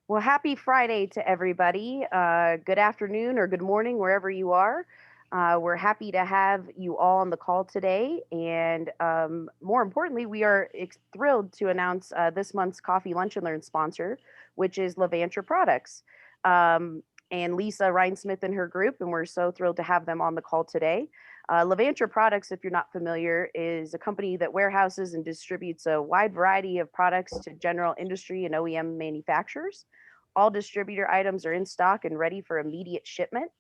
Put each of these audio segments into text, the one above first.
Well, happy Friday to everybody. Good afternoon or good morning, wherever you are. We're happy to have you all on the call today. And more importantly, we are thrilled to announce this month's Coffee Lunch and Learn sponsor, which is Levanter Products. Um, and Lisa Rhinesmith and her group, and we're so thrilled to have them on the call today. Levanter Products, if you're not familiar, is a company that warehouses and distributes a wide variety of products to general industry and OEM manufacturers. All distributor items are in stock and ready for immediate shipment.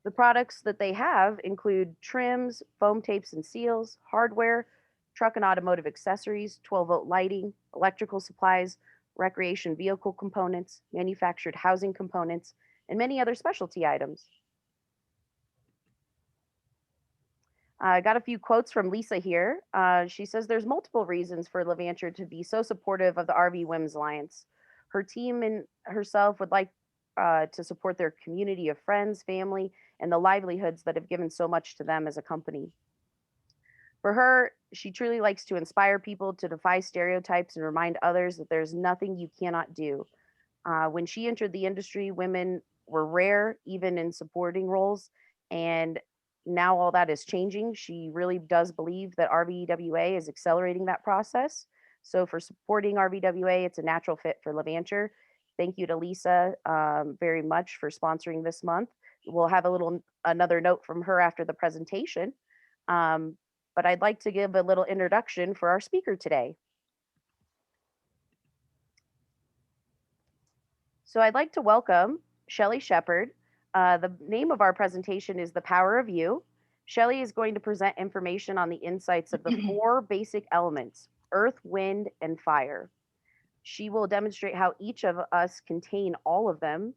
The products that they have include trims, foam tapes and seals, hardware, truck and automotive accessories, 12-volt lighting, electrical supplies, recreation vehicle components, manufactured housing components, and many other specialty items. I got a few quotes from Lisa here. She says there's multiple reasons for Levanter to be so supportive of the RV Women's Alliance. Her team and herself would like to support their community of friends, family, and the livelihoods that have given so much to them as a company. For her, she truly likes to inspire people to defy stereotypes and remind others that there's nothing you cannot do. When she entered the industry, women were rare, even in supporting roles, and now all that is changing. She really does believe that RVWA is accelerating that process. So, for supporting RVWA, it's a natural fit for Levanter. Thank you to Lisa very much for sponsoring this month. We'll have another note from her after the presentation. Um, but I'd like to give a little introduction for our speaker today. So I'd like to welcome Shelly Shepherd. The name of our presentation is The Power of You. Shelly is going to present information on the insights of the four basic elements, earth, wind, and fire. She will demonstrate how each of us contain all of them,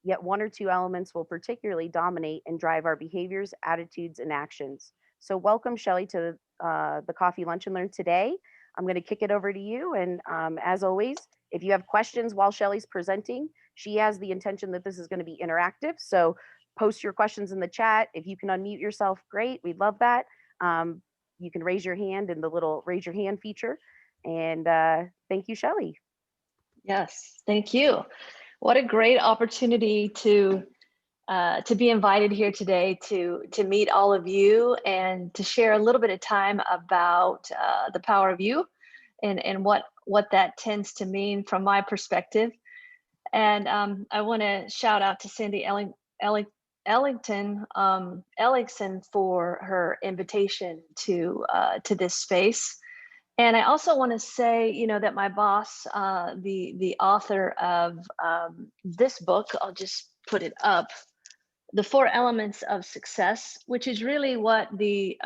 yet one or two elements will particularly dominate and drive our behaviors, attitudes, and actions. So welcome, Shelly, to the Coffee Lunch and Learn today. I'm going to kick it over to you. And as always, if you have questions while Shelly's presenting, she has the intention that this is going to be interactive. So post your questions in the chat. If you can unmute yourself, great. We'd love that. You can raise your hand in the little raise your hand feature. And thank you, Shelly. Yes, thank you. What a great opportunity to be invited here today to meet all of you and to share a little bit of time about the power of you and what that tends to mean from my perspective. And I want to shout out to Cindy Ellington for her invitation to this space. And I also want to say, that my boss, the author of this book, I'll just put it up, The Four Elements of Success, which is really what the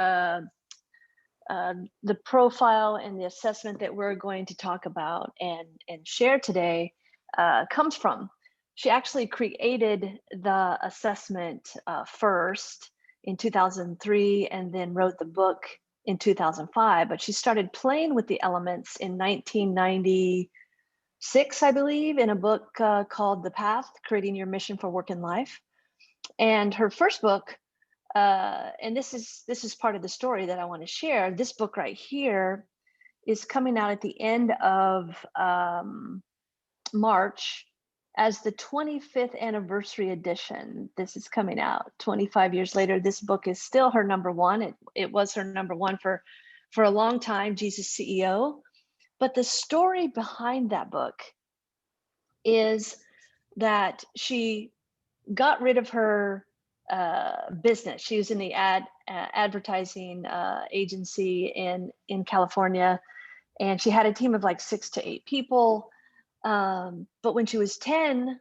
profile and the assessment that we're going to talk about and share today comes from. She actually created the assessment first in 2003 and then wrote the book in 2005, but she started playing with the elements in 1996, I believe, in a book called The Path, Creating Your Mission for Work and Life. And her first book, and this is part of the story that I want to share. This book right here is coming out at the end of March as the 25th anniversary edition. This is coming out 25 years later. This book is still her number one. It was her number one for a long time, Jesus CEO. But the story behind that book is that she got rid of her business. She was in the advertising agency in California, and she had a team of like 6 to 8 people. But when she was 10,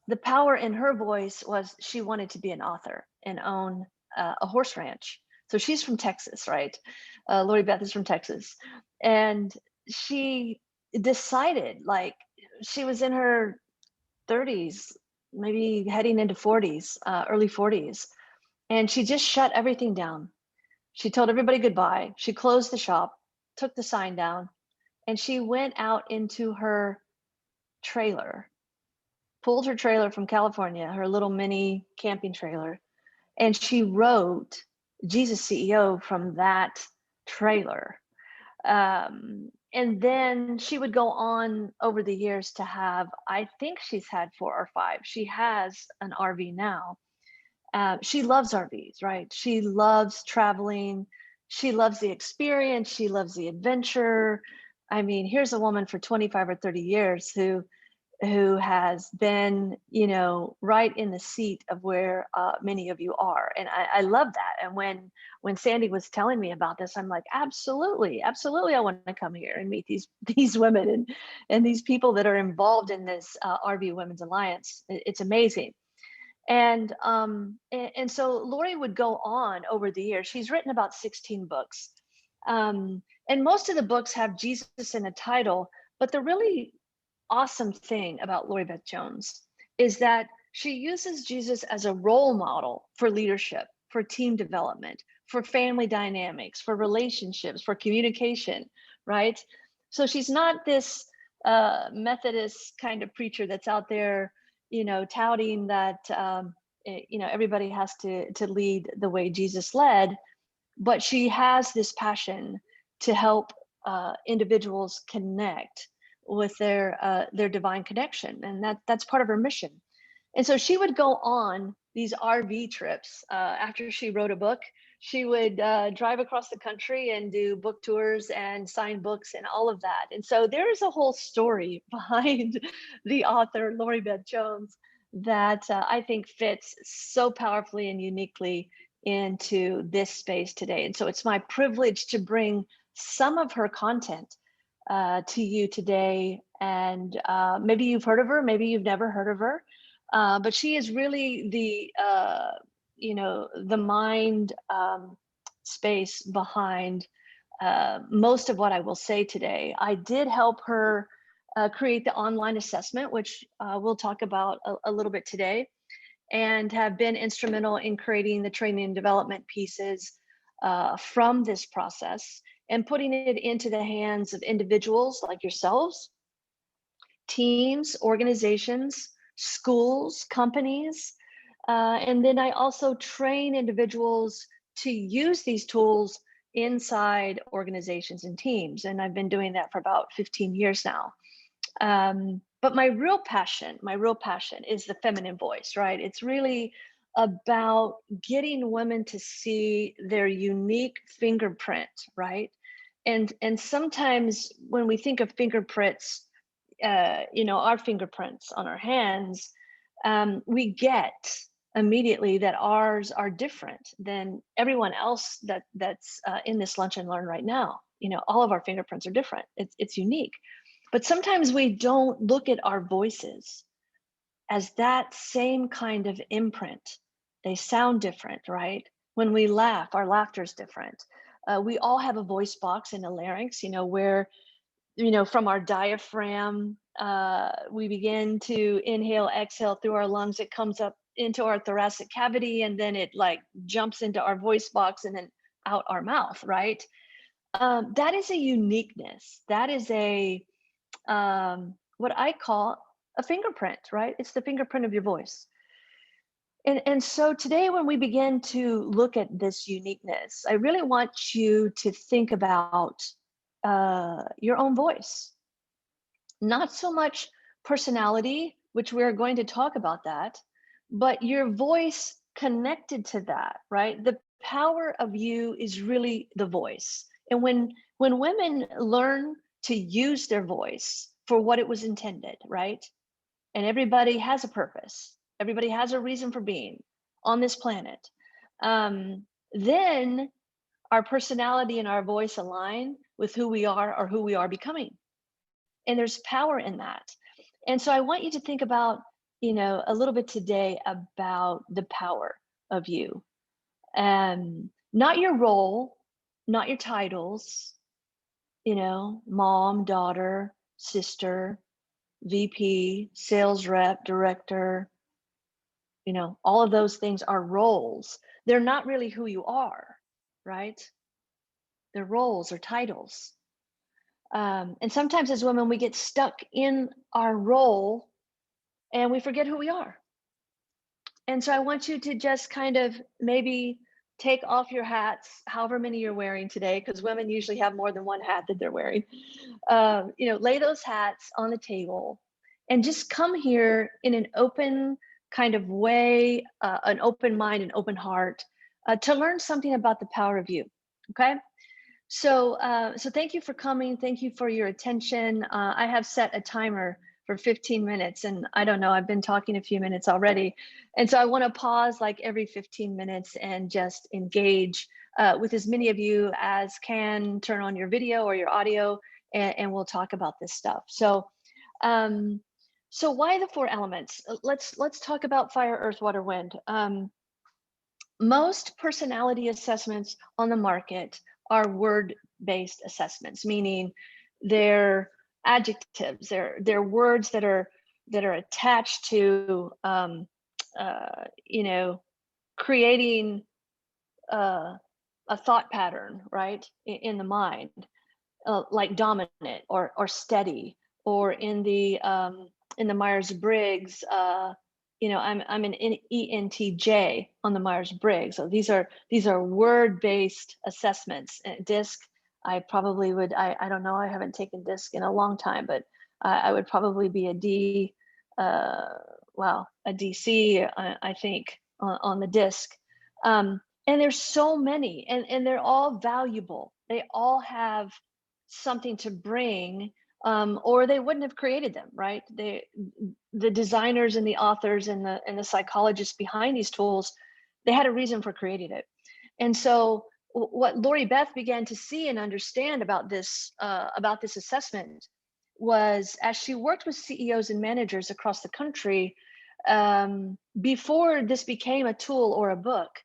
the power in her voice was she wanted to be an author and own a horse ranch. So she's from Texas, right? Lori Beth is from Texas. And she decided, like, she was in her 30s, maybe heading into 40s, early 40s. And she just shut everything down. She told everybody goodbye. She closed the shop, took the sign down, and she went out into her trailer, pulled her trailer from California, her little mini camping trailer, and she wrote Jesus CEO from that trailer. and then she would go on over the years to have, I think she's had 4 or 5. She has an RV now. She loves RVs, right? She loves traveling. She loves the experience. She loves the adventure. I mean, here's a woman for 25 or 30 years who has been, right in the seat of where many of you are, and I love that. And when Sandy was telling me about this, I'm like, absolutely, absolutely, I want to come here and meet these women and these people that are involved in this RV Women's Alliance. It's amazing. And so Lori would go on over the years. She's written about 16 books. And most of the books have Jesus in a title, but the really awesome thing about Lori Beth Jones is that she uses Jesus as a role model for leadership, for team development, for family dynamics, for relationships, for communication, right? So she's not this Methodist kind of preacher that's out there, touting that everybody has to lead the way Jesus led, but she has this passion to help individuals connect with their divine connection, and that's part of her mission. And so she would go on these RV trips after she wrote a book. She would drive across the country and do book tours and sign books and all of that. And so there is a whole story behind the author Lori Beth Jones that I think fits so powerfully and uniquely into this space today. And so it's my privilege to bring some of her content to you today. And maybe you've heard of her, maybe you've never heard of her, but she is really the mind space behind most of what I will say today. I did help her create the online assessment, which we'll talk about a little bit today, and have been instrumental in creating the training and development pieces from this process and putting it into the hands of individuals like yourselves, teams, organizations, schools, companies. And then I also train individuals to use these tools inside organizations and teams. And I've been doing that for about 15 years now. But my real passion is the feminine voice, right? It's really about getting women to see their unique fingerprint, right? And sometimes when we think of fingerprints, our fingerprints on our hands, we get immediately that ours are different than everyone else that's in this lunch and learn right now. All of our fingerprints are different. It's unique. But sometimes we don't look at our voices as that same kind of imprint. They sound different, right? When we laugh, our laughter is different. We all have a voice box and a larynx, where, from our diaphragm, we begin to inhale, exhale through our lungs. It comes up into our thoracic cavity, and then it like jumps into our voice box and then out our mouth, right? That is a uniqueness. That is what I call a fingerprint, right? It's the fingerprint of your voice. And so today, when we begin to look at this uniqueness, I really want you to think about your own voice, not so much personality, which we're going to talk about that, but your voice connected to that, right? The power of you is really the voice. And when women learn to use their voice for what it was intended, right? And everybody has a purpose. Everybody has a reason for being on this planet. Then our personality and our voice align with who we are or who we are becoming. And there's power in that. And so I want you to think about, a little bit today about the power of you. And not your role, not your titles, mom, daughter, sister, VP, sales rep, director, all of those things are roles. They're not really who you are, right? They're roles or titles. And sometimes as women, we get stuck in our role and we forget who we are. And so I want you to just kind of maybe take off your hats, however many you're wearing today, because women usually have more than one hat that they're wearing. Lay those hats on the table and just come here in an open kind of way, an open mind, an open heart, to learn something about the power of you. Okay. So thank you for coming. Thank you for your attention. I have set a timer for 15 minutes, and I don't know, I've been talking a few minutes already. And so I want to pause like every 15 minutes and just engage with as many of you as can. Turn on your video or your audio, and we'll talk about this stuff. Um, so why the four elements? Let's talk about fire, earth, water, wind. Most personality assessments on the market are word-based assessments, meaning they're adjectives, they're words that are attached to creating a thought pattern, right, in the mind, like dominant or steady, or in the Myers-Briggs, I'm an ENTJ on the Myers-Briggs. So these are word-based assessments. DISC, I probably would, I don't know, I haven't taken DISC in a long time, but I would probably be a D, a DC, I think, on the DISC. And there's so many, and they're all valuable. They all have something to bring, or they wouldn't have created them, right? The designers and the authors and the psychologists behind these tools, they had a reason for creating it. And so what Lori Beth began to see and understand about this assessment was, as she worked with CEOs and managers across the country, before this became a tool or a book,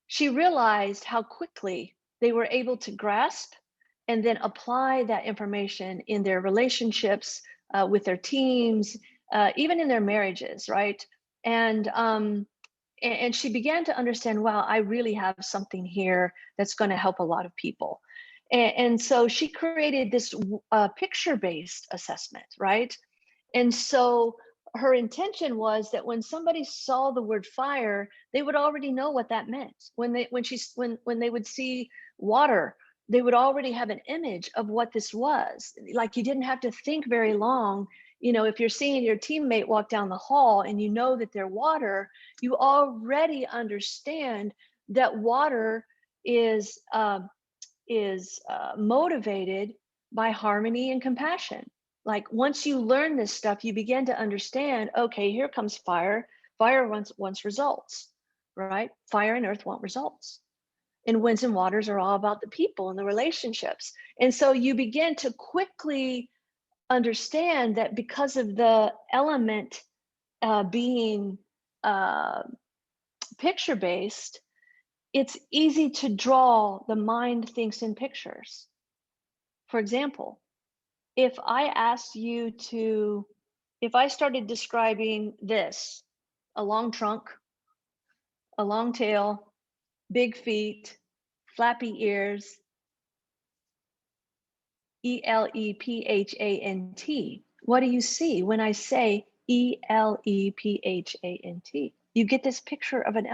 she realized how quickly they were able to grasp and then apply that information in their relationships, with their teams, even in their marriages, right? And she began to understand, wow, I really have something here that's going to help a lot of people. And so she created this picture-based assessment, right? And so her intention was that when somebody saw the word fire, they would already know what that meant. When they would see water, they would already have an image of what this was. Like, you didn't have to think very long. If you're seeing your teammate walk down the hall and you know that they're water, you already understand that water is motivated by harmony and compassion. Like, once you learn this stuff, you begin to understand, okay, here comes fire. Fire wants results, right? Fire and earth want results. And winds and waters are all about the people and the relationships. And so you begin to quickly understand that because of the element being picture based, it's easy to draw. The mind thinks in pictures. For example, if I started describing this: a long trunk, a long tail, big feet, flappy ears, ELEPHANT. What do you see when I say ELEPHANT? You get this picture of an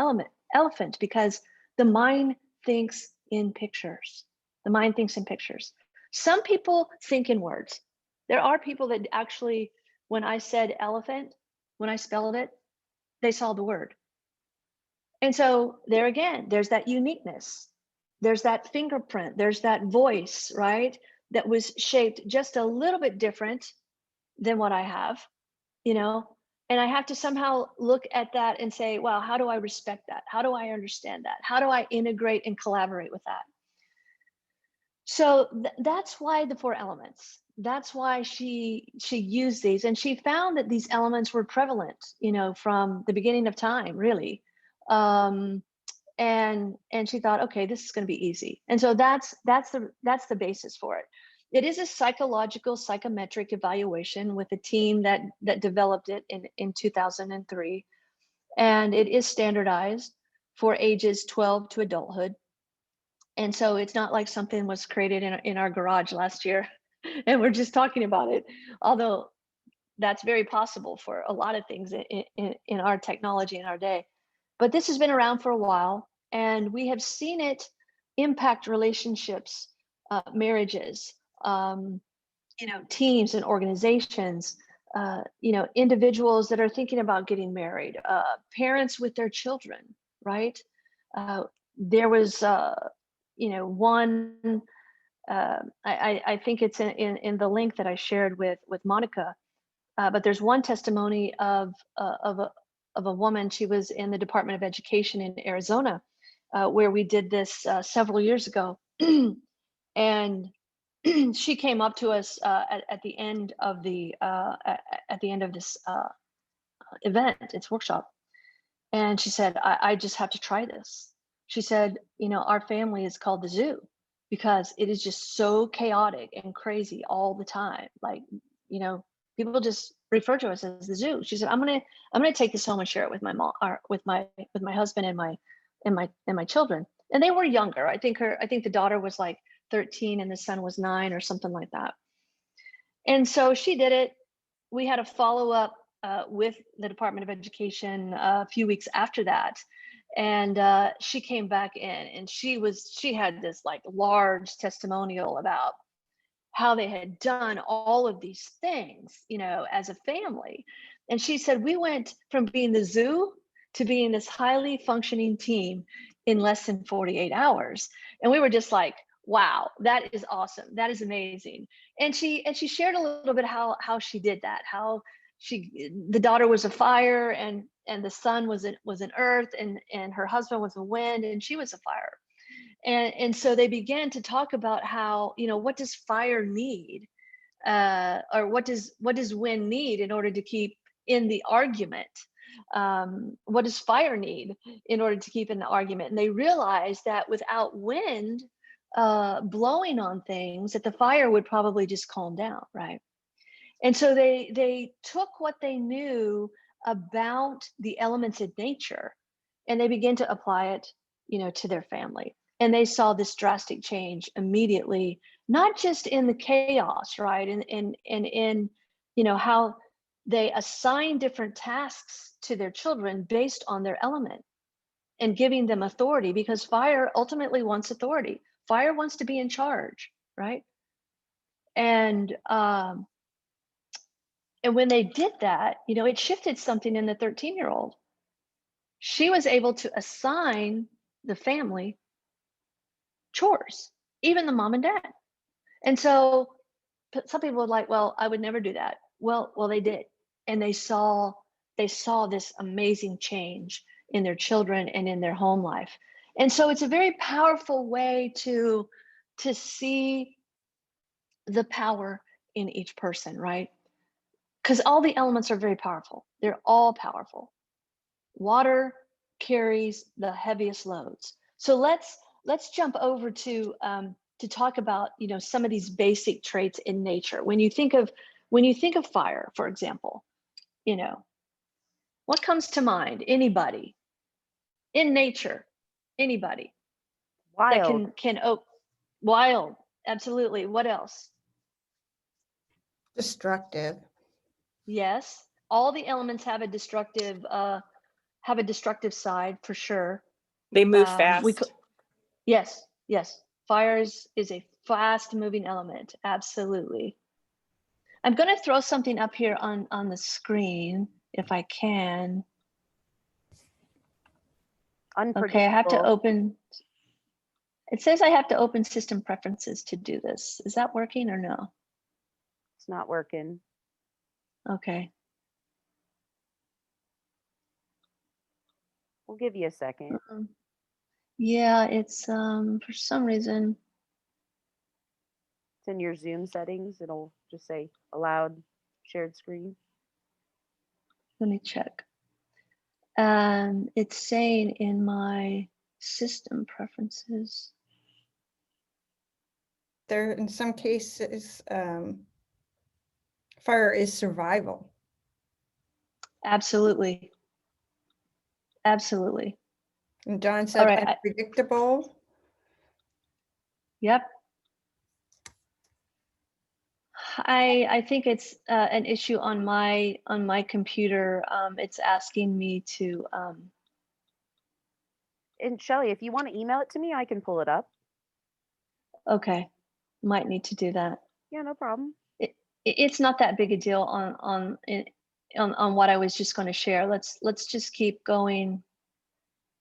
elephant, because the mind thinks in pictures. The mind thinks in pictures. Some people think in words. There are people that actually, when I said elephant, when I spelled it, they saw the word. And so there again, there's that uniqueness. There's that fingerprint. There's that voice, right? That was shaped just a little bit different than what I have, and I have to somehow look at that and say, wow, how do I respect that? How do I understand that? How do I integrate and collaborate with that? So that's why the four elements. That's why she used these, and she found that these elements were prevalent, from the beginning of time, really. And she thought, okay, this is going to be easy. And so that's the basis for it. It is a psychological psychometric evaluation with a team that developed it in 2003, and it is standardized for ages 12 to adulthood. And so it's not like something was created in our garage last year and we're just talking about it, although that's very possible for a lot of things in our technology in our day. But this has been around for a while. And we have seen it impact relationships, marriages, teams and organizations, individuals that are thinking about getting married, parents with their children, right? There was, one. I think it's in the link that I shared with Monica. But there's one testimony of a woman. She was in the Department of Education in Arizona, where we did this several years ago, and she came up to us at the end of this event, its workshop, and she said, I just have to try this. She said, our family is called the zoo because it is just so chaotic and crazy all the time. Like, people just refer to us as the zoo. She said, I'm gonna take this home and share it with my mom, or with my husband and my children. And they were younger. I think the daughter was like 13 and the son was 9 or something like that. And so she did it. We had a follow up with the Department of Education a few weeks after that, and she came back in, and she had this like large testimonial about how they had done all of these things, as a family. And she said, we went from being the zoo to being this highly functioning team in less than 48 hours. And we were just like, wow, that is awesome. That is amazing. And she shared a little bit how she did that, how the daughter was a fire, and the son was an earth, and her husband was a wind, and she was a fire. And so they began to talk about how, what does fire need, or what does wind need in order to keep in the argument? What does fire need in order to keep in the argument? And they realized that without wind blowing on things, that the fire would probably just calm down, right? And so they took what they knew about the elements in nature, and they began to apply it, to their family. And they saw this drastic change immediately, not just in the chaos, right? And in, how they assign different tasks to their children based on their element, and giving them authority, because fire ultimately wants authority. Fire wants to be in charge, right? And when they did that, it shifted something in the 13-year-old. She was able to assign the family chores, even the mom and dad. And so some people were like, well, I would never do that. Well, they did. And they saw this amazing change in their children and in their home life. And so it's a very powerful way to see the power in each person, right? Because all the elements are very powerful. They're all powerful. Water carries the heaviest loads. So let's jump over to talk about, some of these basic traits in nature. When you think of fire, for example, what comes to mind? Anybody in nature? Anybody that Wild. wild? Absolutely. What else? Destructive. Yes, all the elements have a destructive side for sure. They move We fast. Yes. Fire is a fast moving element. Absolutely. I'm going to throw something up here on the screen if I can. Okay, I have to Unpredictable. open. It says I have to open system preferences to do this. Is that working or no? It's not working. Okay. We'll give you a second. Yeah, it's for some reason. It's in your Zoom settings. It'll just say allowed shared screen. Let me check. It's saying in my system preferences. There, in some cases, fire is survival. Absolutely. Absolutely. And John said All right, unpredictable. Yep. I think it's an issue on my computer. It's asking me to And Shelly, if you want to email it to me, I can pull it up. Okay, might need to do that. Yeah, no problem. It's not that big a deal on what I was just going to share. Let's just keep going.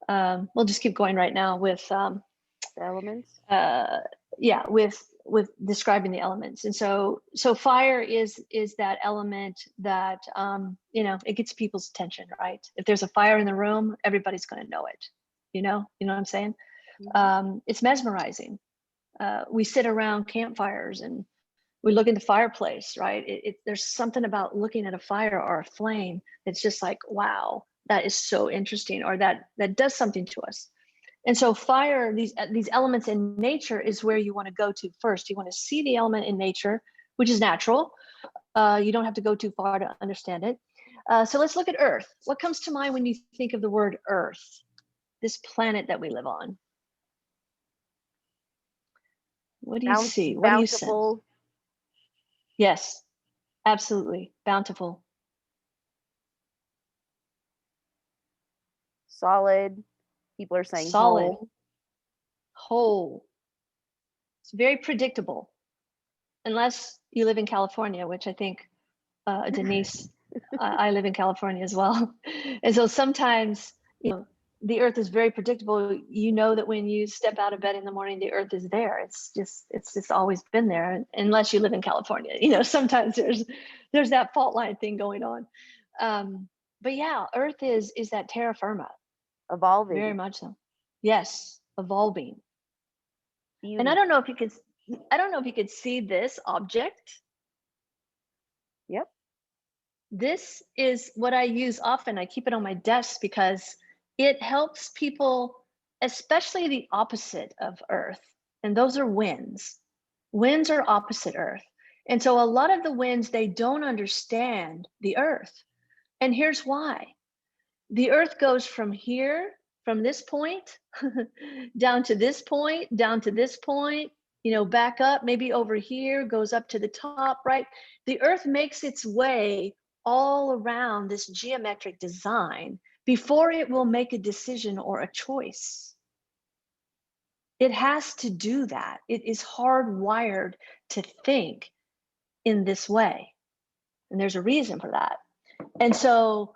We'll just keep going right now with The elements. yeah, with describing the elements. And so fire is that element that it gets people's attention, right? If there's a fire in the room, everybody's going to know it. You know what I'm saying? It's mesmerizing. We sit around campfires and we look in the fireplace, right? There's something about looking at a fire or a flame that's just like, wow, that is so interesting, or that does something to us. And so fire, these elements in nature is where you want to go to first. You want to see the element in nature, which is natural. You don't have to go too far to understand it. So let's look at Earth. What comes to mind when you think of the word Earth, this planet that we live on? What do you see? What do you sense? Bountiful. Yes, absolutely. Bountiful. Solid. People are saying Solid. whole. Whole. It's very predictable, unless you live in California, which I think Denise, I live in California as well. And so sometimes, the earth is very predictable. You know that when you step out of bed in the morning, the earth is there. It's just always been there, unless you live in California. Sometimes there's that fault line thing going on. But yeah, earth is that terra firma. Evolving. Very much so. Yes, evolving. Beauty. And I don't know if you could see this object. Yep. This is what I use often. I keep it on my desk because it helps people, especially the opposite of Earth, and those are winds. Winds are opposite Earth. And so a lot of the winds, they don't understand the Earth. And here's why. The Earth goes from here, from this point, down to this point, down to this point, back up, maybe over here, goes up to the top, right? The Earth makes its way all around this geometric design before it will make a decision or a choice. It has to do that. It is hardwired to think in this way. And there's a reason for that. And so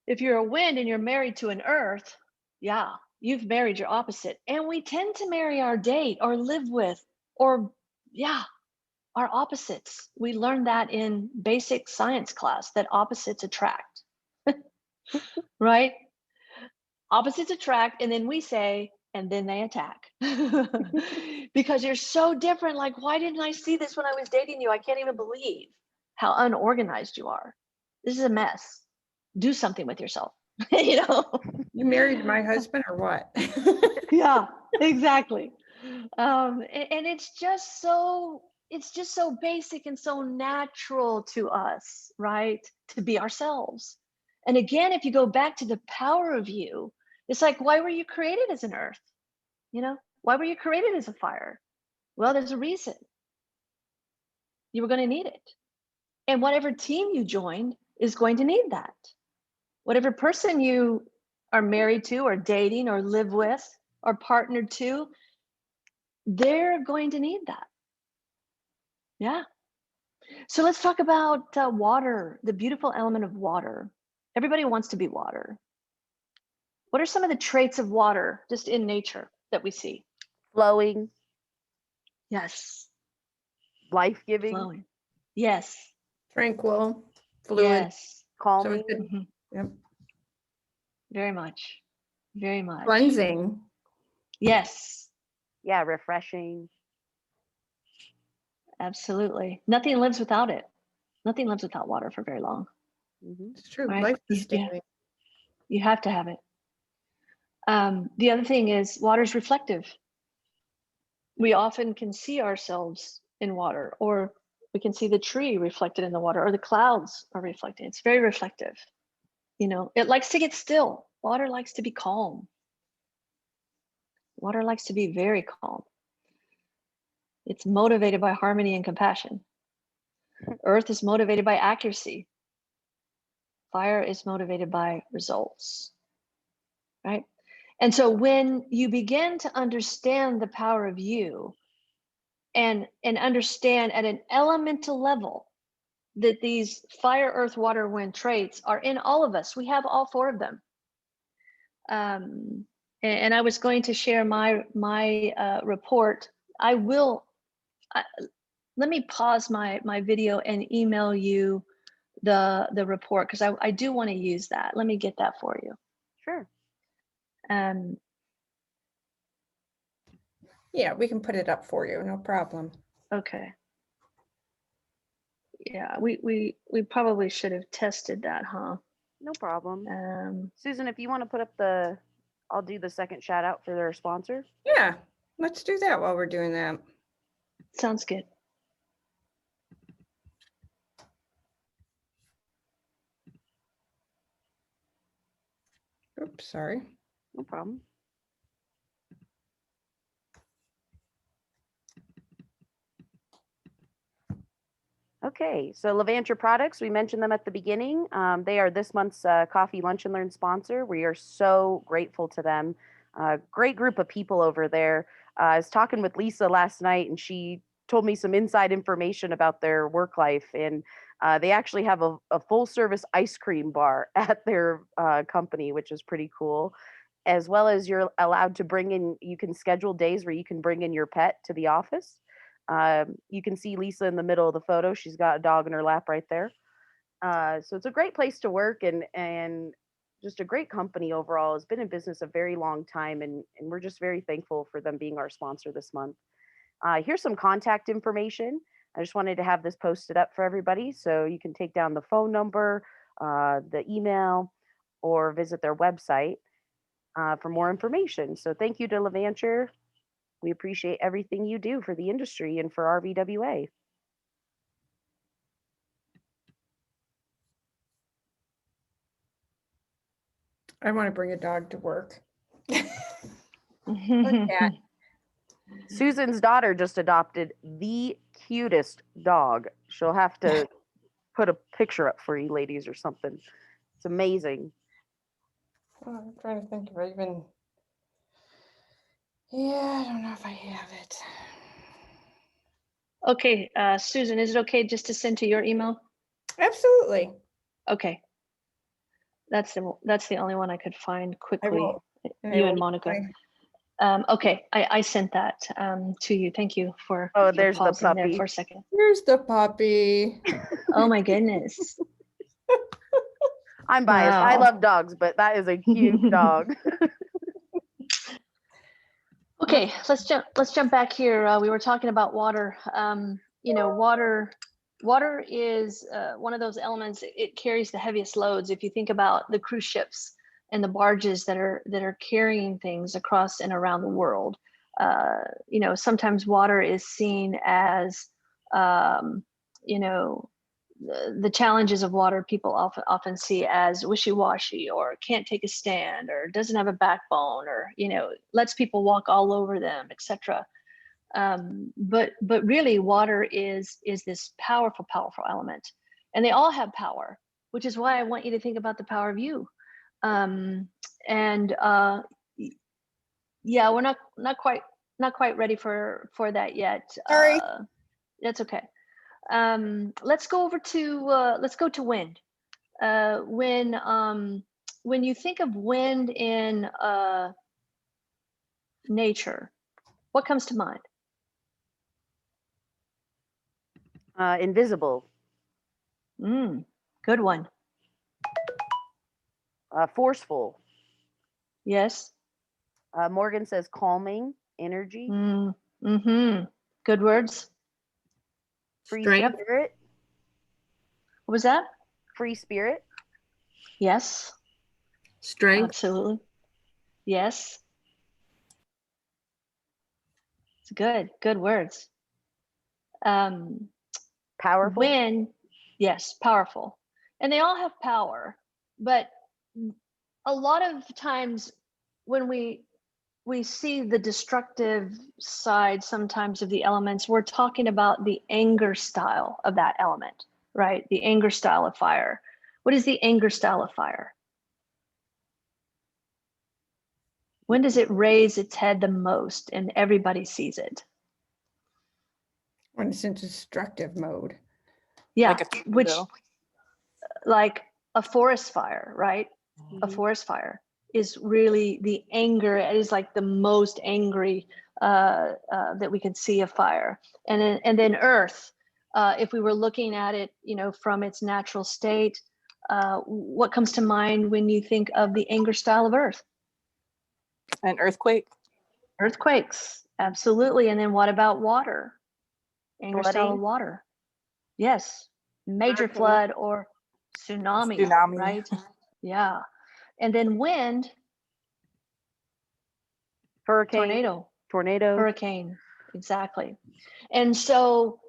if you're a wind and you're married to an earth, yeah, you've married your opposite. And we tend to marry our date or live with, or our opposites. We learned that in basic science class, that opposites attract, right? Opposites attract, and then we say, and then they attack. Because you're so different. Like, why didn't I see this when I was dating you? I can't even believe how unorganized you are. This is a mess. Do something with yourself. You married my husband or what? Yeah, exactly. And it's just so basic and so natural to us, right? To be ourselves. And again, if you go back to the power of you, it's like, why were you created as an earth? Why were you created as a fire? Well, there's a reason. You were going to need it. And whatever team you joined is going to need that. Whatever person you are married to or dating or live with or partnered to, they're going to need that. Yeah. So let's talk about water, the beautiful element of water. Everybody wants to be water. What are some of the traits of water just in nature that we see? Flowing. Yes. Life-giving. Flowing. Yes. Tranquil, fluid. Yes. Calming. Yep. Very much. Very much. Cleansing. Yes. Yeah, refreshing. Absolutely. Nothing lives without it. Nothing lives without water for very long. It's true. Right. Life sustaining. You have to have it. The other thing is water's reflective. We often can see ourselves in water, or we can see the tree reflected in the water, or the clouds are reflected. It's very reflective. It likes to get still. Water likes to be calm. Water likes to be very calm. It's motivated by harmony and compassion. Earth is motivated by accuracy. Fire is motivated by results, right? And so when you begin to understand the power of you and understand at an elemental level that these fire, earth, water, wind traits are in all of us, we have all four of them. And I was going to share my report. I will. Let me pause my video and email you the report, because I do want to use that. Let me get that for you. Sure. Yeah, we can put it up for you, no problem. Okay. Yeah, we probably should have tested that, huh? No problem. Susan, if you want to put up I'll do the second shout out for their sponsor. Yeah, let's do that while we're doing that. Sounds good. Oops, sorry. No problem. Okay, so Levanter Products, we mentioned them at the beginning. They are this month's Coffee Lunch and Learn sponsor. We are so grateful to them. Great group of people over there. I was talking with Lisa last night, and she told me some inside information about their work life. And they actually have a full service ice cream bar at their company, which is pretty cool. As well as you're allowed to you can schedule days where you can bring in your pet to the office. You can see Lisa in the middle of the photo. She's got a dog in her lap right there. So it's a great place to work and just a great company overall. It's been in business a very long time, and we're just very thankful for them being our sponsor this month. Here's some contact information. I just wanted to have this posted up for everybody so you can take down the phone number, the email, or visit their website for more information. So thank you to Levanter. We appreciate everything you do for the industry and for RVWA. I want to bring a dog to work. Susan's daughter just adopted the cutest dog. She'll have to put a picture up for you ladies or something. It's amazing. Oh, I'm trying to think if I even. Yeah, I don't know if I have it. Okay, Susan, is it okay just to send to your email? Absolutely. Okay. That's the only one I could find quickly. I will. You and Monica. Okay, I sent that to you. Thank you for There's the pausing there puppy. for a second. Here's the puppy. Oh my goodness. I'm biased. I Wow. love dogs, but that is a cute dog. Okay, let's jump back here. We were talking about water. Water is one of those elements. It carries the heaviest loads. If you think about the cruise ships and the barges that are carrying things across and around the world, sometimes water is seen as the challenges of water people often see as wishy-washy, or can't take a stand, or doesn't have a backbone, or lets people walk all over them, etc. But really, water is this powerful element, and they all have power, which is why I want you to think about the power of you. Yeah, we're not quite ready for that yet. Sorry. That's okay. Let's go to wind. When you think of wind in nature, what comes to mind? Invisible. Good one. Forceful. Yes. Morgan says calming, energy. Good words. Free spirit. What was that? Free spirit. Yes. Strength. Absolutely. Yes. It's good words. Powerful. Wind, yes, powerful. And they all have power, but a lot of times when we see the destructive side sometimes of the elements, we're talking about the anger style of that element, right? The anger style of fire. What is the anger style of fire? When does it raise its head the most and everybody sees it? When it's in destructive mode. Yeah, Like a which, tornado. like a forest fire, right? A Mhm. forest fire is really the anger. It is like the most angry that we can see a fire. And then earth, if we were looking at it, you know, from its natural state, what comes to mind when you think of the anger style of earth? An earthquake. Earthquakes, absolutely. And then what about water? Anger style Flooding. of water. Yes, major Hurricane. flood or tsunami, Tsunami. right? Yeah. And then wind, Hurricane. tornado, hurricane, exactly. And so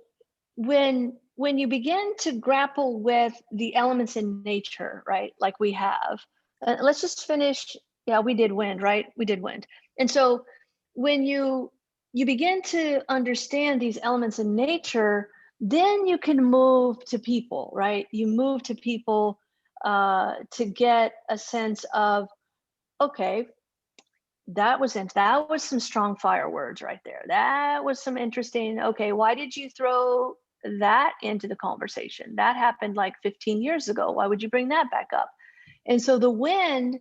when you begin to grapple with the elements in nature, right, like we have, let's just finish. Yeah, we did wind, right? We did wind. And so when you begin to understand these elements in nature, then you can move to people, right? You move to people to get a sense of, okay, that was some strong fire words right there. That was some interesting. Okay, why did you throw that into the conversation? That happened like 15 years ago. Why would you bring that back up? And so the wind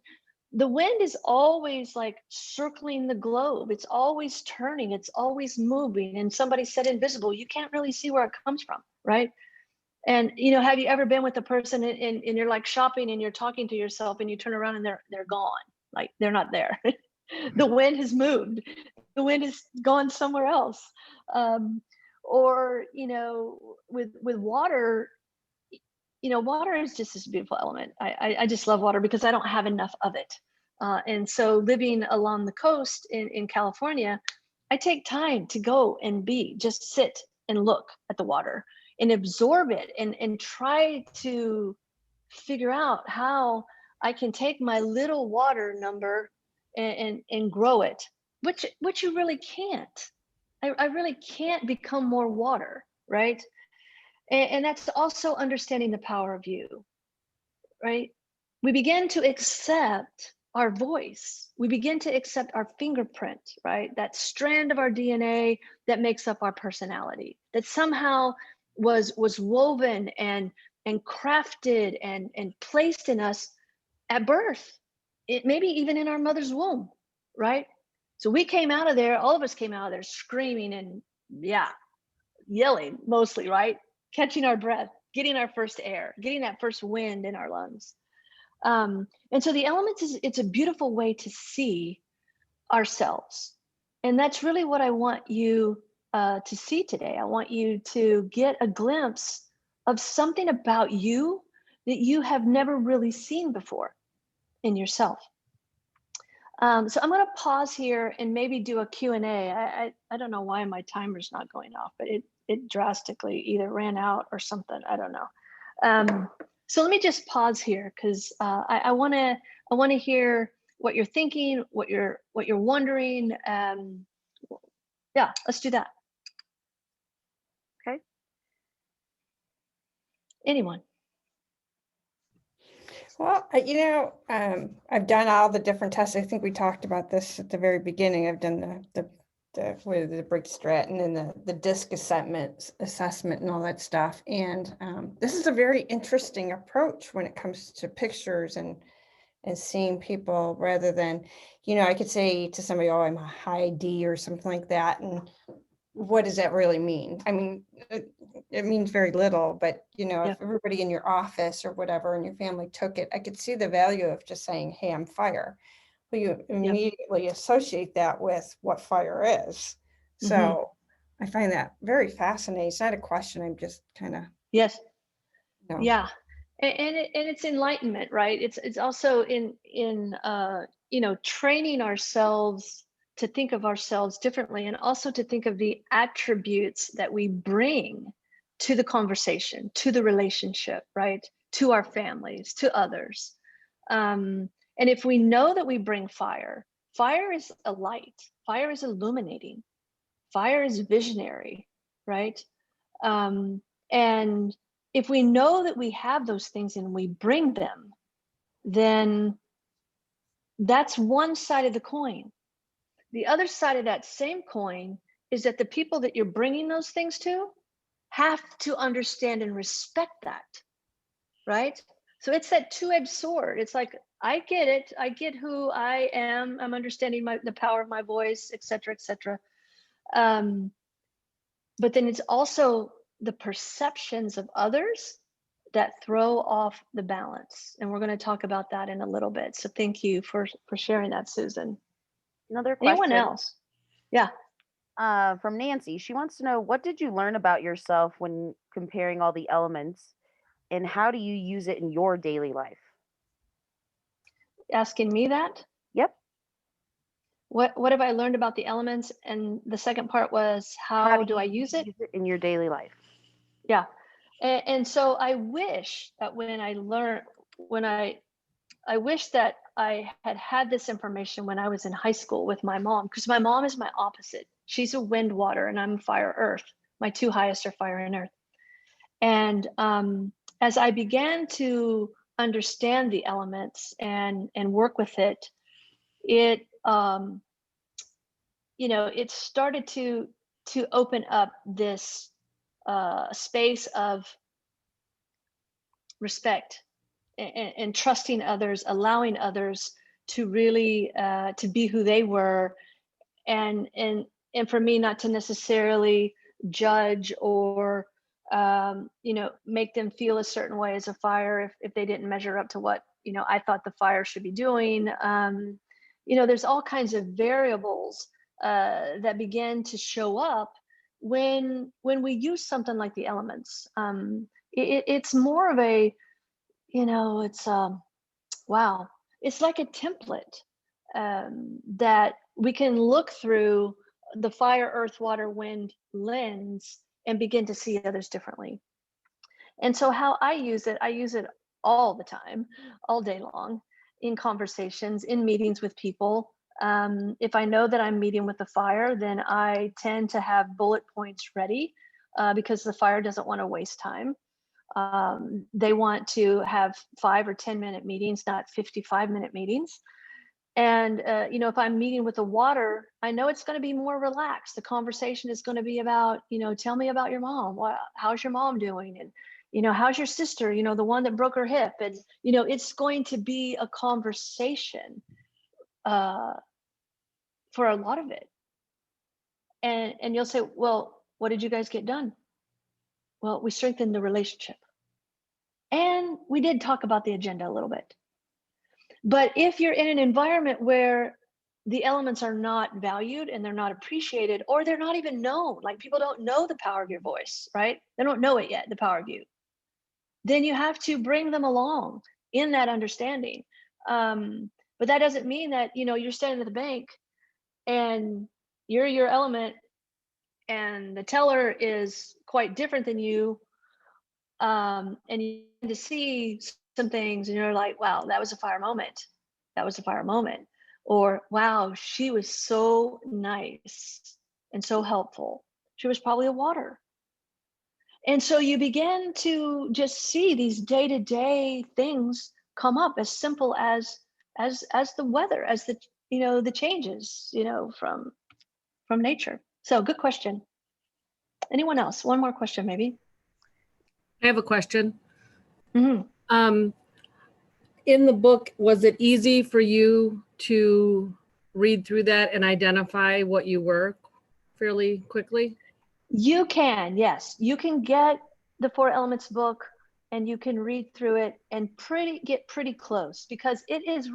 is always like circling the globe. It's always turning, it's always moving. And somebody said invisible, you can't really see where it comes from, right? And you know, have you ever been with a person and you're like shopping and you're talking to yourself and you turn around and they're gone, like they're not there. The wind has moved, the wind has gone somewhere else. Or you know, with water, you know, water is just this beautiful element. I just love water because I don't have enough of it. And so living along the coast in California, I take time to go and just sit and look at the water and absorb it and try to figure out how I can take my little water number and grow it, which you really can't. I really can't become more water, right? And that's also understanding the power of you, right? We begin to accept our voice. We begin to accept our fingerprint, right? That strand of our DNA that makes up our personality, that somehow was woven and crafted and placed in us at birth. It maybe even in our mother's womb, right? So we came out of there, all of us came out of there screaming and yeah, yelling mostly, right? Catching our breath, getting our first air, getting that first wind in our lungs. And so the elements it's a beautiful way to see ourselves. And that's really what I want you to see today. I want you to get a glimpse of something about you that you have never really seen before in yourself. So I'm going to pause here and maybe do a Q&A. I don't know why my timer's not going off, but it drastically either ran out or something. I don't know. So let me just pause here because I want to hear what you're thinking, what you're wondering. Yeah, let's do that. Okay. Anyone? Well, you know, I've done all the different tests. I think we talked about this at the very beginning. I've done the Briggs Stratton and the DISC assessment and all that stuff. And this is a very interesting approach when it comes to pictures and seeing people rather than, you know, I could say to somebody, oh, I'm a high D or something like that. And what does that really mean? I mean, it means very little, but you know, Yeah. if everybody in your office or whatever in your family took it, I could see the value of just saying, hey, I'm fire. Well, you immediately associate that with what fire is. So I find that very fascinating. It's not a question. I'm just kind of, Yes. you know. Yeah. And it's enlightenment, right? It's also in you know, training ourselves to think of ourselves differently and also to think of the attributes that we bring to the conversation, to the relationship, right? To our families, to others. And if we know that we bring fire, fire is a light, fire is illuminating, fire is visionary, right? And if we know that we have those things and we bring them, then That's one side of the coin. The other side of that same coin is that the people that you're bringing those things to have to understand and respect that, right? So it's that two-edged sword. It's like, I get it. I get who I am. I'm understanding the power of my voice, et cetera, et cetera. But then it's also the perceptions of others that throw off the balance. And we're going to talk about that in a little bit. So thank you for sharing that, Susan. Another question. Anyone else? Yeah. From Nancy. She wants to know, what did you learn about yourself when comparing all the elements, and how do you use it in your daily life? Asking me that? Yep. What have I learned about the elements? And the second part was, how do I use it? In your daily life? Yeah. And so I wish that I wish that I had this information when I was in high school with my mom, because my mom is my opposite. She's a wind, water, and I'm fire, earth. My two highest are fire and earth. And as I began to understand the elements and work with it, it it started to open up this space of respect and trusting others, allowing others to really to be who they were, and for me not to necessarily judge or make them feel a certain way as a fire if they didn't measure up to what I thought the fire should be doing. There's all kinds of variables that begin to show up when we use something like the elements. It's more of a it's wow, it's like a template that we can look through the fire, earth, water, wind lens and begin to see others differently. And so how I use it all the time, all day long, in conversations, in meetings with people. If I know that I'm meeting with the fire, then I tend to have bullet points ready because the fire doesn't want to waste time. They want to have 5 or 10-minute meetings, not 55-minute meetings. And if I'm meeting with the water, I know it's going to be more relaxed. The conversation is going to be about, tell me about your mom. How's your mom doing? And how's your sister? The one that broke her hip. And it's going to be a conversation for a lot of it. And you'll say, well, what did you guys get done? Well, we strengthened the relationship. And we did talk about the agenda a little bit. But if you're in an environment where the elements are not valued and they're not appreciated, or they're not even known, like people don't know the power of your voice, right? They don't know it yet, the power of you. Then you have to bring them along in that understanding. But that doesn't mean that, you're standing at the bank and you're your element and the teller is quite different than you. And you to see some things and you're like, wow, that was a fire moment. That was a fire moment. Or, wow, she was so nice and so helpful. She was probably a water. And so you begin to just see these day-to-day things come up, as simple as the weather, as the changes, from nature. So good question. Anyone else? One more question, maybe. I have a question. Mm-hmm. In the book, was it easy for you to read through that and identify what you were fairly quickly? You can, yes. You can get the 4 Elements book and you can read through it and get pretty close, because it's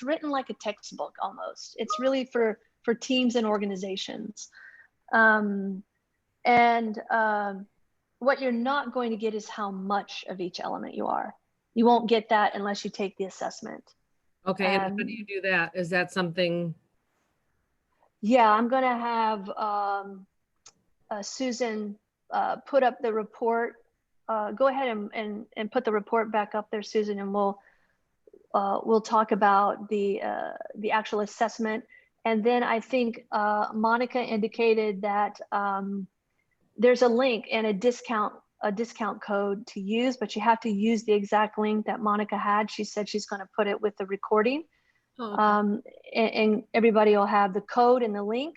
written like a textbook almost. It's really for teams and organizations. What you're not going to get is how much of each element you are. You won't get that unless you take the assessment. Okay, and how do you do that? Is that something? Yeah, I'm going to have Susan put up the report. Go ahead and put the report back up there, Susan, and we'll talk about the actual assessment. And then I think Monica indicated that there's a link and a discount code to use, but you have to use the exact link that Monica had. She said she's going to put it with the recording. Oh, okay. And everybody will have the code and the link,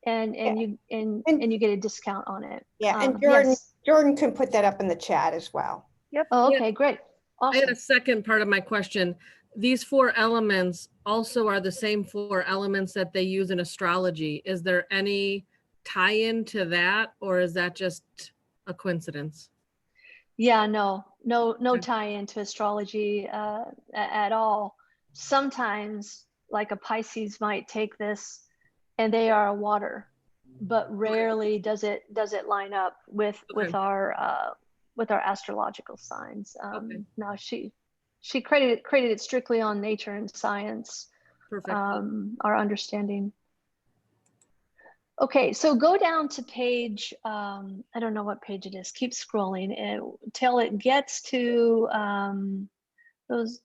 and Yeah. you get a discount on it. Yeah, and Jordan, Yes. Jordan can put that up in the chat as well. Yep. Oh, Yeah. okay, great. I had Awesome. a second part of my question. These 4 elements also are the same 4 elements that they use in astrology. Is there any tie-in to that, or is that just a coincidence? Yeah, no Okay. tie into astrology at all. Sometimes, like a Pisces might take this, and they are a water, but rarely does it line up with Okay. our astrological signs. Okay. No, she created it strictly on nature and science, Perfect. our understanding. Okay, so go down to page, I don't know what page it is. Keep scrolling until it gets to those.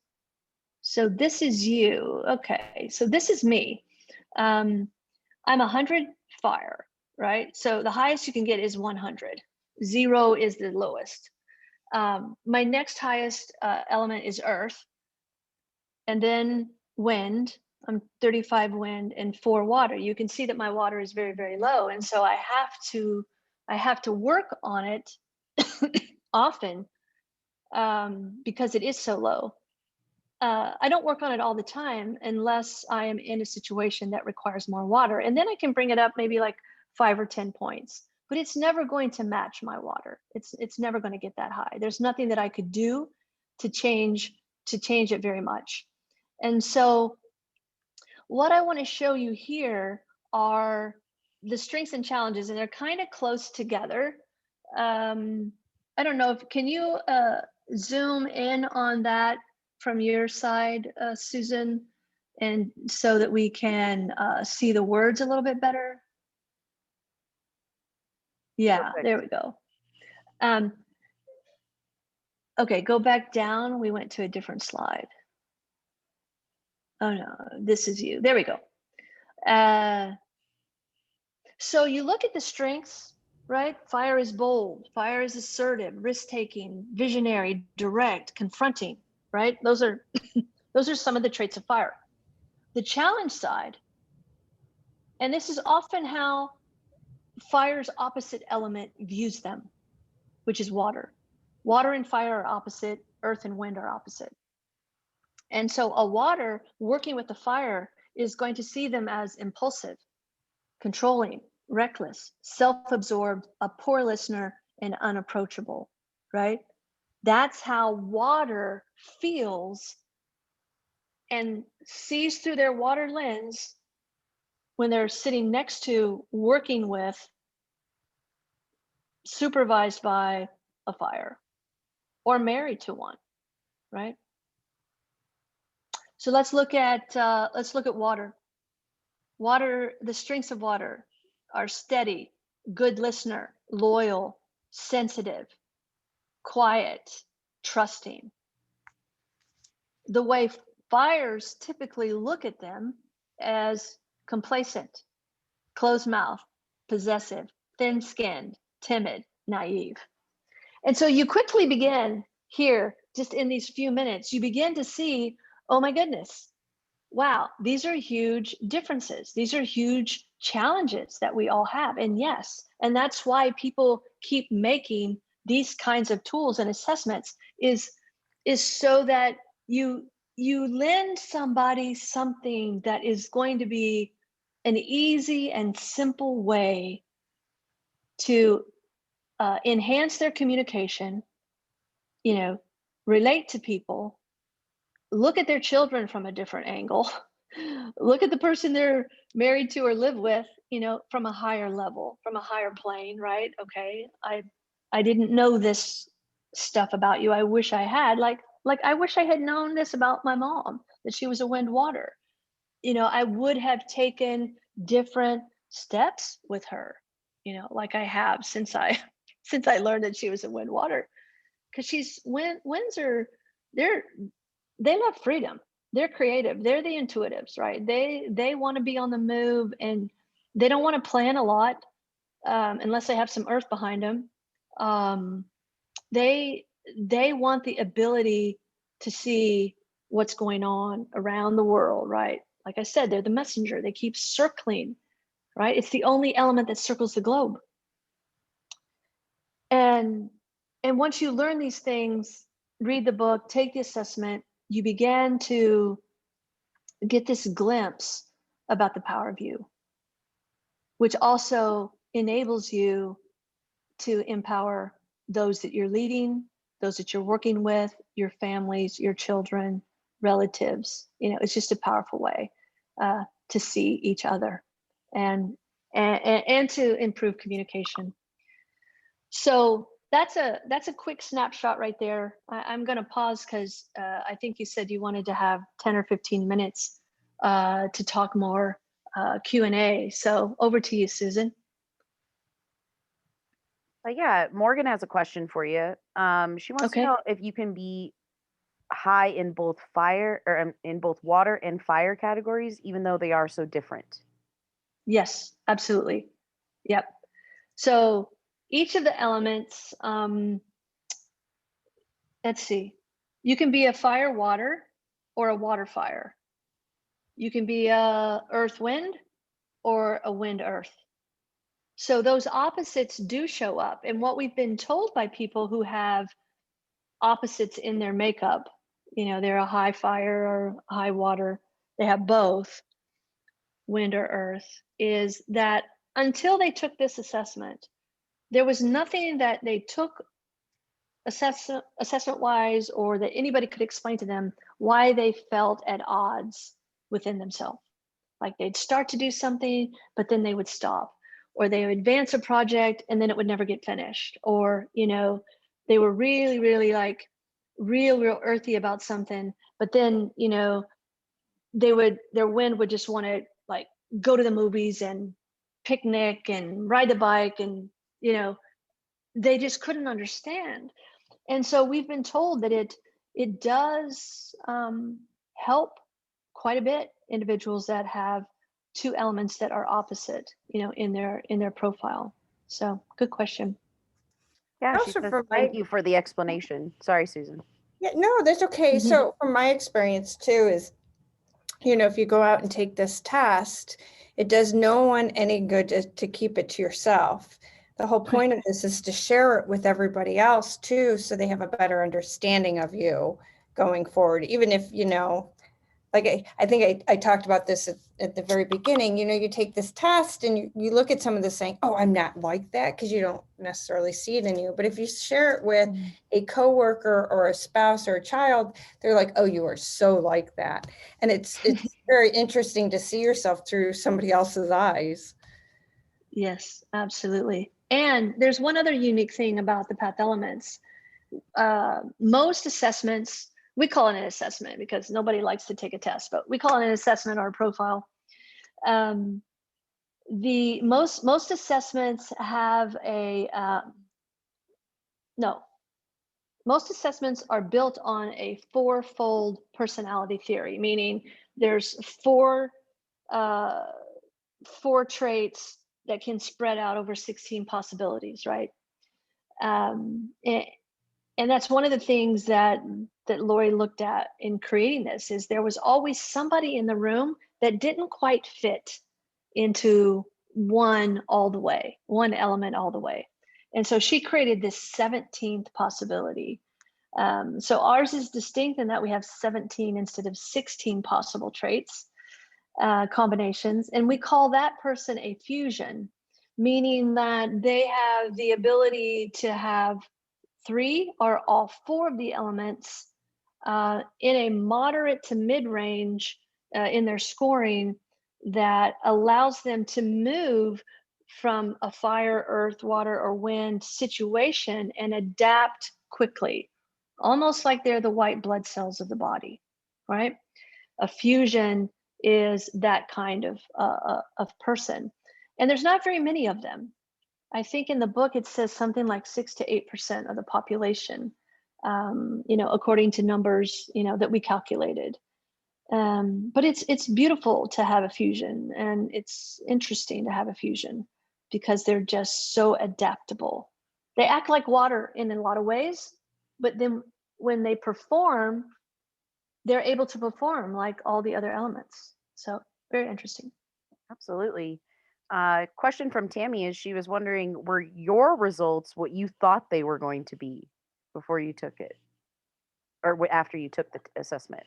So this is you. Okay, so this is me. I'm 100 fire, right? So the highest you can get is 100. 0 is the lowest. My next highest element is earth, and then wind. I'm 35 wind and 4 water. You can see that my water is very, very low. And so I have to work on it often, because it is so low. I don't work on it all the time unless I am in a situation that requires more water. And then I can bring it up maybe like 5 or 10 points, but it's never going to match my water. It's never going to get that high. There's nothing that I could do to change it very much. And so what I want to show you here are the strengths and challenges, and they're kind of close together. I don't know if, can you zoom in on that from your side, Susan, and so that we can see the words a little bit better? Yeah, Perfect. there we go. Okay, go back down. We went to a different slide. Oh no, this is you. There we go. So you look at the strengths, right? Fire is bold, fire is assertive, risk-taking, visionary, direct, confronting, right? Those are those are some of the traits of fire. The challenge side, and this is often how fire's opposite element views them, which is water. Water and fire are opposite, earth and wind are opposite. And so a water working with the fire is going to see them as impulsive, controlling, reckless, self-absorbed, a poor listener, and unapproachable, right? That's how water feels and sees through their water lens when they're sitting next to, working with, supervised by a fire, or married to one, right? So let's look at water. Water, the strengths of water are steady, good listener, loyal, sensitive, quiet, trusting. The way fires typically look at them as complacent, closed mouth, possessive, thin-skinned, timid, naive. And so you quickly begin here, just in these few minutes, you begin to see, oh my goodness, wow, these are huge differences. These are huge challenges that we all have. And yes, and that's why people keep making these kinds of tools and assessments, is so that you lend somebody something that is going to be an easy and simple way to enhance their communication, relate to people, look at their children from a different angle, look at the person they're married to or live with, from a higher level, from a higher plane, right? Okay, I didn't know this stuff about you. I wish I had, like I wish I had known this about my mom, that she was a wind water. I would have taken different steps with her, like I have since I learned that she was a wind water. Because winds are, they love freedom. They're creative. They're the intuitives, right? They want to be on the move, and they don't want to plan a lot, unless they have some earth behind them. They want the ability to see what's going on around the world, right? Like I said, they're the messenger. They keep circling, right? It's the only element that circles the globe. And once you learn these things, read the book, take the assessment, you begin to get this glimpse about the power of you, which also enables you to empower those that you're leading, those that you're working with, your families, your children, relatives. You know, it's just a powerful way to see each other and to improve communication. So that's a quick snapshot right there. I'm going to pause because I think you said you wanted to have 10 or 15 minutes to talk more Q&A. So over to you, Susan. Yeah, Morgan has a question for you. She wants to Okay. know if you can be high in both fire or in both water and fire categories, even though they are so different. Yes, absolutely. Yep. So each of the elements, let's see, you can be a fire water or a water fire. You can be a earth wind or a wind earth. So those opposites do show up. And what we've been told by people who have opposites in their makeup, you know, they're a high fire or high water, they have both, wind or earth, is that until they took this assessment, there was nothing that they took assessment wise or that anybody could explain to them why they felt at odds within themselves. Like they'd start to do something, but then they would stop, or they would advance a project and then it would never get finished, or, you know, they were really, really like real earthy about something, but then, you know, their wind would just want to like go to the movies and picnic and ride the bike, and, you know, they just couldn't understand. And so we've been told that it does help quite a bit individuals that have two elements that are opposite, you know, in their profile. So good question. Yeah, she Also says from thank my, you for the explanation. Sorry, Susan. yeah, no, that's okay. Mhm. So from my experience too is, you know, if you go out and take this test, it does no one any good to keep it to yourself. The whole point of this is to share it with everybody else too, so they have a better understanding of you going forward. Even if, you know, like I think I talked about this at the very beginning, you know, you take this test and you look at some of this saying, oh, I'm not like that, because you don't necessarily see it in you. But if you share it with a coworker or a spouse or a child, they're like, oh, you are so like that. And it's very interesting to see yourself through somebody else's eyes. Yes, absolutely. And there's one other unique thing about the path elements. Most assessments, we call it an assessment because nobody likes to take a test, but we call it an assessment or a profile. The most assessments have most assessments are built on a fourfold personality theory, meaning there's four traits that can spread out over 16 possibilities, right? And that's one of the things that Lori looked at in creating this, is there was always somebody in the room that didn't quite fit into one element all the way. And so she created this 17th possibility. So ours is distinct in that we have 17 instead of 16 possible traits, combinations. And we call that person a fusion, meaning that they have the ability to have 3 or all 4 of the elements in a moderate to mid-range in their scoring, that allows them to move from a fire, earth, water, or wind situation and adapt quickly, almost like they're the white blood cells of the body, right? A fusion is that kind of person. And there's not very many of them. I think in the book it says something like 6 to 8% of the population, you know, according to numbers, you know, that we calculated. But it's beautiful to have a fusion, and it's interesting to have a fusion because they're just so adaptable. They act like water in a lot of ways, but then when they perform, they're able to perform like all the other elements. So very interesting. Absolutely. Question from Tammy is she was wondering, were your results what you thought they were going to be before you took it, or after you took the assessment?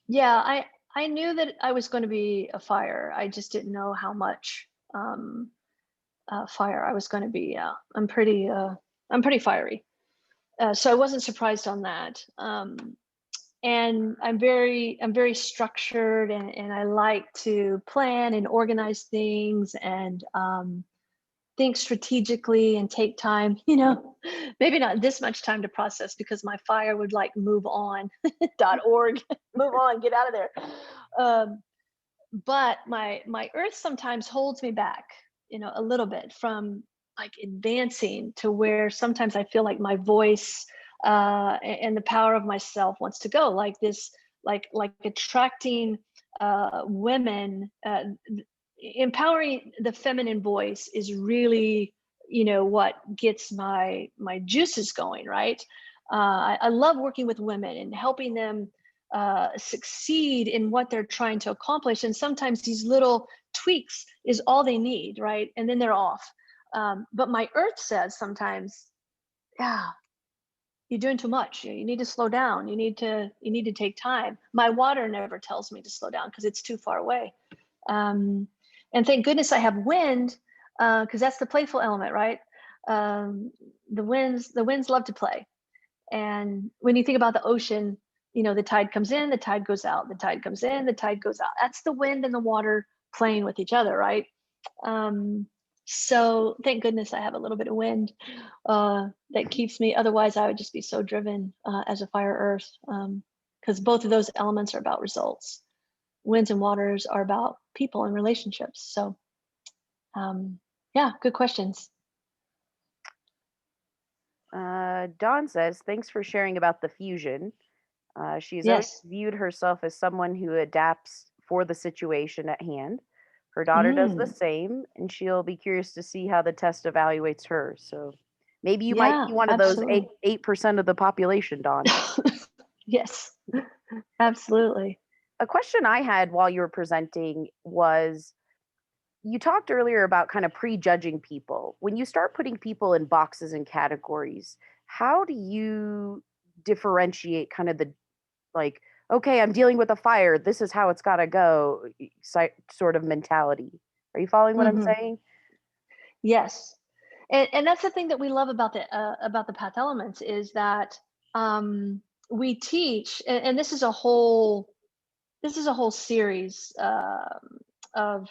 Yeah, I knew that I was going to be a fire. I just didn't know how much fire I was going to be. Yeah, I'm pretty fiery. So I wasn't surprised on that. And I'm very structured, and I like to plan and organize things, and think strategically and take time, maybe not this much time to process, because my fire would like move on .org, move on, get out of there. But my earth sometimes holds me back, a little bit from like advancing to where sometimes I feel like my voice and the power of myself wants to go, like this, like attracting women, empowering the feminine voice is really, what gets my juices going, right? I love working with women and helping them succeed in what they're trying to accomplish. And sometimes these little tweaks is all they need, right? And then they're off. But my earth says sometimes, yeah, you're doing too much. You need to slow down. You need to take time. My water never tells me to slow down because it's too far away. And thank goodness I have wind, because that's the playful element, right? The winds love to play. And when you think about the ocean, the tide comes in, the tide goes out, the tide comes in, the tide goes out. That's the wind and the water playing with each other, right? So thank goodness I have a little bit of wind that keeps me. Otherwise, I would just be so driven as a fire earth, because both of those elements are about results. Winds and waters are about people and relationships. So yeah, good questions. Dawn says, thanks for sharing about the fusion. She's always Yes. viewed herself as someone who adapts for the situation at hand. Her daughter does the same, and she'll be curious to see how the test evaluates her. So maybe you might Yeah, be one of those absolutely. 8% of the population, Dawn. Yes, absolutely. A question I had while you were presenting was, you talked earlier about kind of prejudging people. When you start putting people in boxes and categories, how do you differentiate kind of the, like, okay, I'm dealing with a fire, this is how it's got to go, sort of mentality? Are you following what I'm Hmm. saying? Yes, and that's the thing that we love about the path elements is that we teach, and this is a whole series of,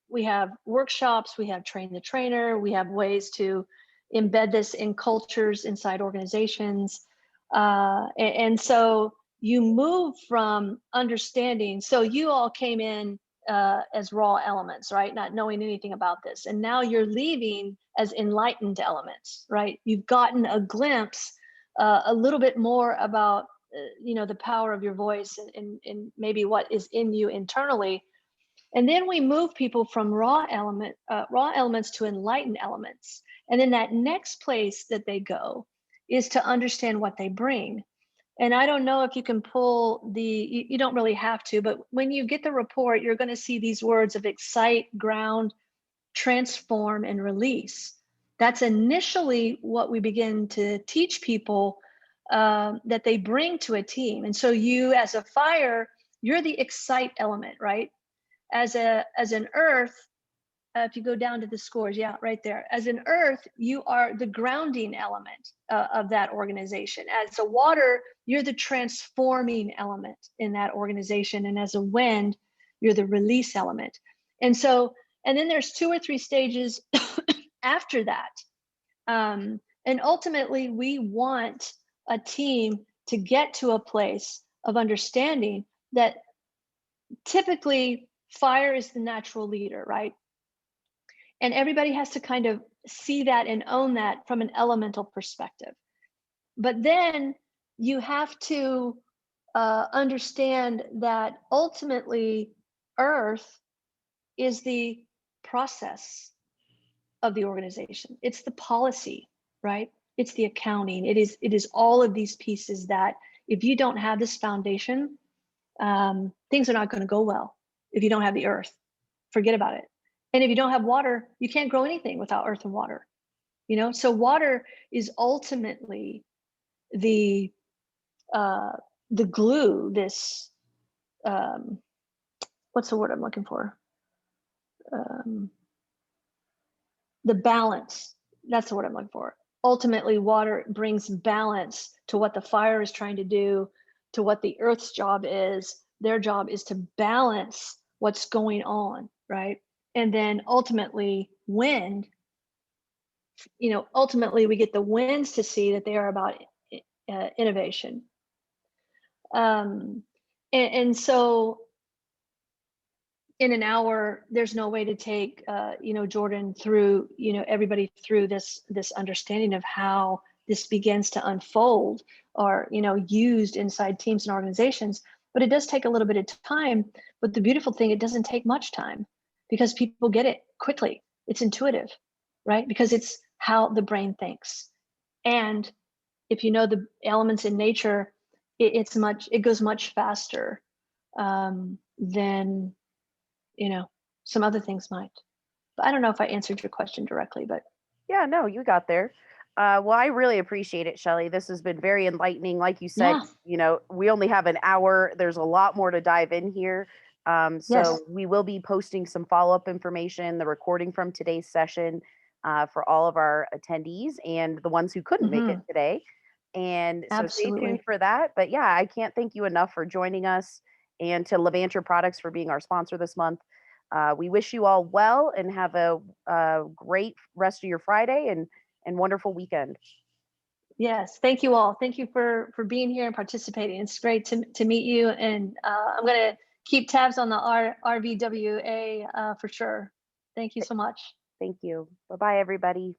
we have workshops, we have train the trainer, we have ways to embed this in cultures inside organizations, and so you move from understanding. So you all came in as raw elements, right? Not knowing anything about this, and now you're leaving as enlightened elements, right? You've gotten a glimpse, a little bit more about the power of your voice, and maybe what is in you internally. And then we move people from raw elements to enlightened elements. And then that next place that they go is to understand what they bring. And I don't know if you can pull you don't really have to, but when you get the report, you're going to see these words of excite, ground, transform, and release. That's initially what we begin to teach people that they bring to a team. And so you, as a fire, you're the excite element, right? As an earth, if you go down to the scores, yeah, right there. As an earth, you are the grounding element of that organization. As a water, you're the transforming element in that organization. And as a wind, you're the release element. And so, and then there's 2 or 3 stages after that. And ultimately, we want a team to get to a place of understanding that typically fire is the natural leader, right? And everybody has to kind of see that and own that from an elemental perspective. But then you have to understand that ultimately earth is the process of the organization. It's the policy, right? It's the accounting. It is all of these pieces that if you don't have this foundation, things are not going to go well. If you don't have the earth, forget about it. And if you don't have water, you can't grow anything without earth and water. You know, so water is ultimately the glue. This what's the word I'm looking for? The balance. That's the word I'm looking for. Ultimately, water brings balance to what the fire is trying to do, to what the earth's job is. Their job is to balance what's going on, right? And then ultimately, wind, you know, ultimately we get the winds to see that they are about innovation. And so in an hour, there's no way to take, you know, Jordan through, you know, everybody through this understanding of how this begins to unfold or, you know, used inside teams and organizations. But it does take a little bit of time. But the beautiful thing, it doesn't take much time because people get it quickly. It's intuitive, right? Because it's how the brain thinks. And if you know the elements in nature, it goes much faster than, you know, some other things might. But I don't know if I answered your question directly, but Yeah, no, you got there. Well, I really appreciate it, Shelly. This has been very enlightening. Like you said, yeah, you know, we only have an hour. There's a lot more to dive in here. yes. So we will be posting some follow-up information, the recording from today's session for all of our attendees and the ones who couldn't make it Mhm. today. And so stay tuned Absolutely. for that. But yeah, I can't thank you enough for joining us and to Levanter Products for being our sponsor this month. We wish you all well and have a great rest of your Friday and wonderful weekend. Yes. Thank you all. Thank you for being here and participating. It's great to meet you. And I'm going to keep tabs on the RVWA for sure. Thank you so much. Thank you. Bye bye, everybody.